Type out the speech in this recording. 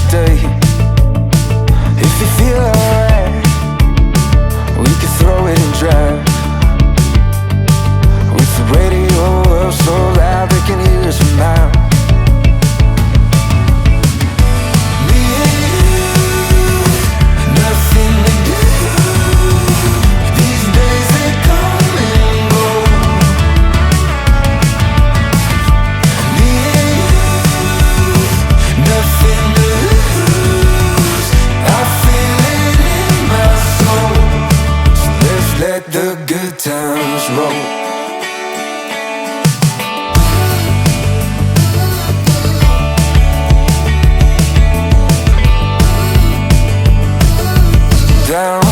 stay. If you feel alright, we can throw it in drive. With the radio up so loud they can hear us from miles. Me and you, nothing to do. These days they come and go. Me and you, nothing to lose. I feel it in my soul. So let's let the good times roll. Down